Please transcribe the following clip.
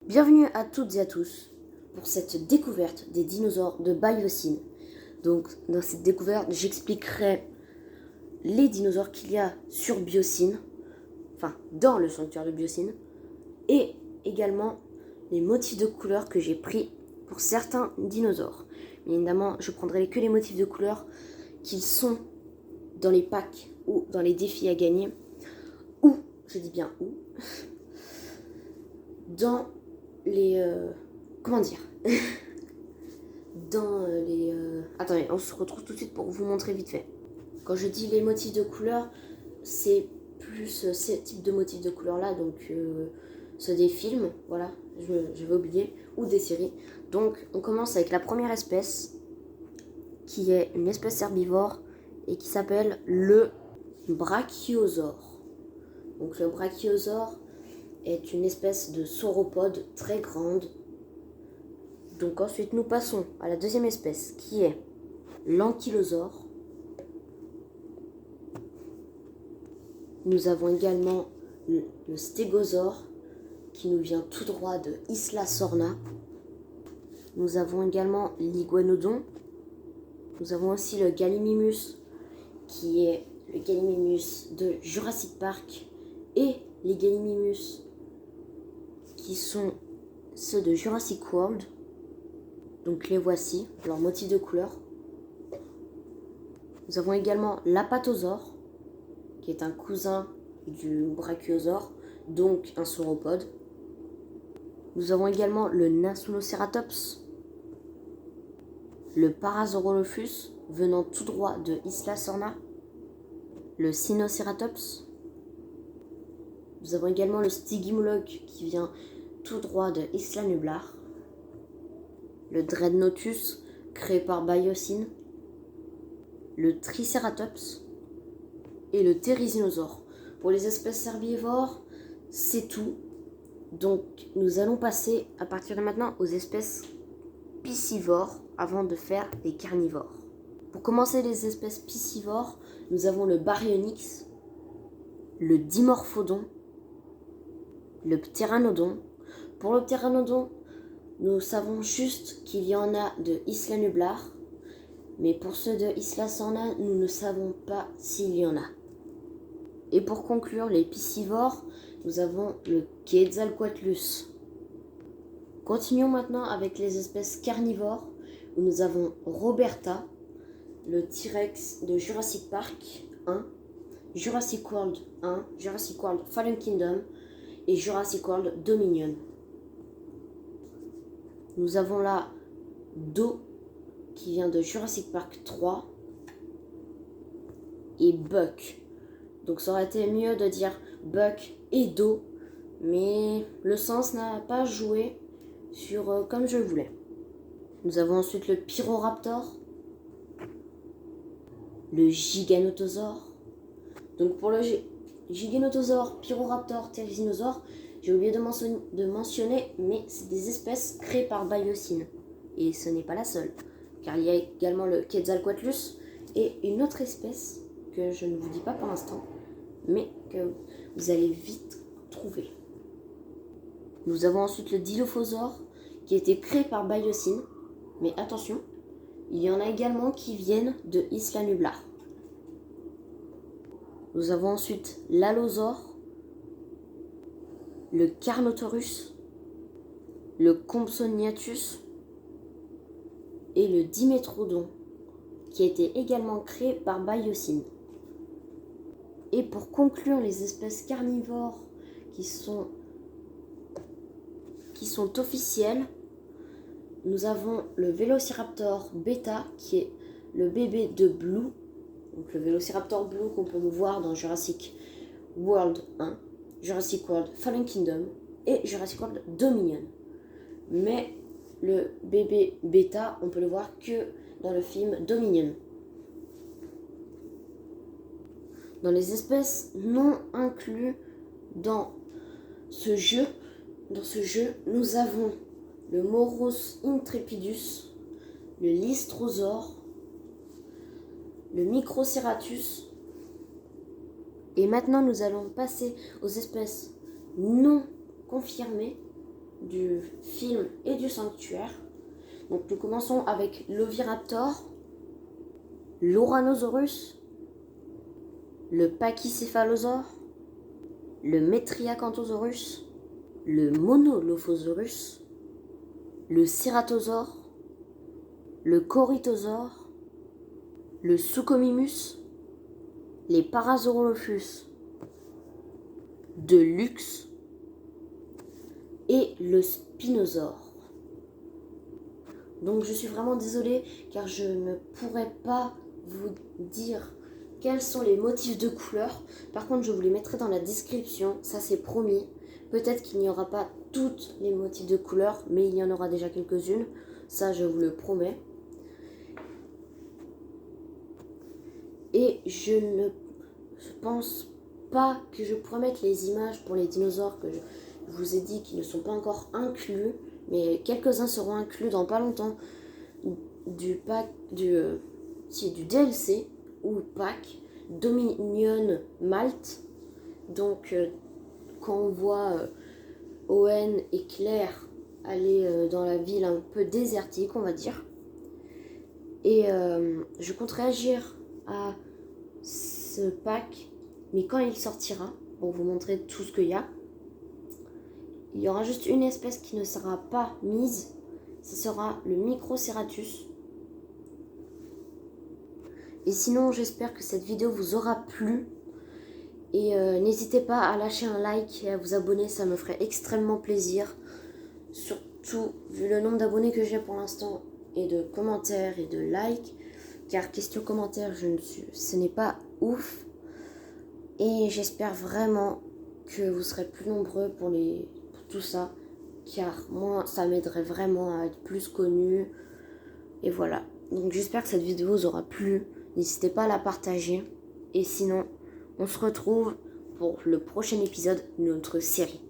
Bienvenue à toutes et à tous pour cette découverte des dinosaures de Biosyn. Donc dans cette découverte, j'expliquerai les dinosaures qu'il y a sur Biosyn, enfin dans le sanctuaire de Biosyn, et également les motifs de couleurs que j'ai pris pour certains dinosaures. Mais évidemment, je prendrai que les motifs de couleurs qu'ils sont dans les packs ou dans les défis à gagner, ou, je dis bien où, dans les... comment dire dans les... Attendez, on se retrouve tout de suite pour vous montrer vite fait. Quand je dis les motifs de couleurs, c'est plus ces types de motifs de couleurs là, donc c'est des films, voilà, je vais oublier, ou des séries. Donc on commence avec la première espèce, qui est une espèce herbivore, et qui s'appelle le brachiosaure. Donc le brachiosaure est une espèce de sauropode très grande. Donc ensuite nous passons à la deuxième espèce qui est l'ankylosaure. Nous avons également le stégosaure qui nous vient tout droit de Isla Sorna. Nous avons également l'iguanodon. Nous avons aussi le gallimimus qui est le gallimimus de Jurassic Park et les gallimimus qui sont ceux de Jurassic World. Donc les voici, leurs motifs de couleur. Nous avons également l'apatosaure, qui est un cousin du brachiosaure, donc un sauropode. Nous avons également le Nassonoceratops, le Parasaurolophus, venant tout droit de Isla Sorna, le Sinoceratops. Nous avons également le Stygimoloch, qui vient tout droit de Isla Nublar, le Dreadnoughtus, créé par Biosyn, le Triceratops et le Therizinosaure. Pour les espèces herbivores, c'est tout. Donc nous allons passer à partir de maintenant aux espèces piscivores avant de faire les carnivores. Pour commencer les espèces piscivores, nous avons le Baryonyx, le Dimorphodon, le Pteranodon. Pour le Pteranodon, nous savons juste qu'il y en a de Isla Nublar, mais pour ceux de Isla Sorna, nous ne savons pas s'il y en a. Et pour conclure les piscivores, nous avons le Quetzalcoatlus. Continuons maintenant avec les espèces carnivores, où nous avons Roberta, le T-Rex de Jurassic Park 1, Jurassic World 1, Jurassic World Fallen Kingdom et Jurassic World Dominion. Nous avons là Do, qui vient de Jurassic Park 3, et Buck. Donc ça aurait été mieux de dire Buck et Do, mais le sens n'a pas joué sur comme je voulais. Nous avons ensuite le Pyroraptor, le Giganotosaure. Donc pour le Giganotosaure, Pyroraptor, Therizinosaure, j'ai oublié de mentionner, mais c'est des espèces créées par Biosyn. Et ce n'est pas la seule, car il y a également le Quetzalcoatlus et une autre espèce que je ne vous dis pas pour l'instant, mais que vous allez vite trouver. Nous avons ensuite le Dilophosaure, qui a été créé par Biosyn, mais attention, il y en a également qui viennent de Isla Nublar. Nous avons ensuite l'Allosaure, le Carnotaurus, le Compsognathus et le Dimetrodon, qui a été également créé par Biosyn. Et pour conclure les espèces carnivores qui sont officielles, nous avons le Velociraptor bêta, qui est le bébé de Blue, donc le Velociraptor Blue qu'on peut voir dans Jurassic World 1, Jurassic World Fallen Kingdom et Jurassic World Dominion. Mais le bébé bêta, on peut le voir que dans le film Dominion. Dans les espèces non incluses dans ce jeu, nous avons le Morus intrepidus, le Lystrosaure, le Microceratus. Et maintenant, nous allons passer aux espèces non confirmées. du film et du sanctuaire. Donc nous commençons avec l'Oviraptor, l'Ouranosaurus, le Pachycéphalosaure, le Metriacanthosaurus, le Monolophosaurus, le Ceratosaure, le Corythosaure, le Suchomimus, les Parasaurolophus de luxe et le Spinosaure. Donc je suis vraiment désolée car je ne pourrais pas vous dire quels sont les motifs de couleur. Par contre je vous les mettrai dans la description, ça c'est promis. Peut-être qu'il n'y aura pas toutes les motifs de couleur, mais il y en aura déjà quelques-unes, ça je vous le promets. Et je ne pense pas que je pourrais mettre les images pour les dinosaures que je vous ai dit qui ne sont pas encore inclus, mais quelques-uns seront inclus dans pas longtemps du DLC ou pack Dominion Malte. Donc quand on voit Owen et Claire aller dans la ville un peu désertique, on va dire. Et je compte réagir à ce pack, mais quand il sortira, pour vous montrer tout ce qu'il y a. Il y aura juste une espèce qui ne sera pas mise, ce sera le Microceratus. Et sinon, j'espère que cette vidéo vous aura plu. Et n'hésitez pas à lâcher un like et à vous abonner, ça me ferait extrêmement plaisir. Surtout, vu le nombre d'abonnés que j'ai pour l'instant, et de commentaires et de likes. Car question commentaires, ce n'est pas ouf. Et j'espère vraiment que vous serez plus nombreux pour tout ça, car moi ça m'aiderait vraiment à être plus connu. Et voilà, donc j'espère que cette vidéo vous aura plu, n'hésitez pas à la partager, et sinon on se retrouve pour le prochain épisode de notre série.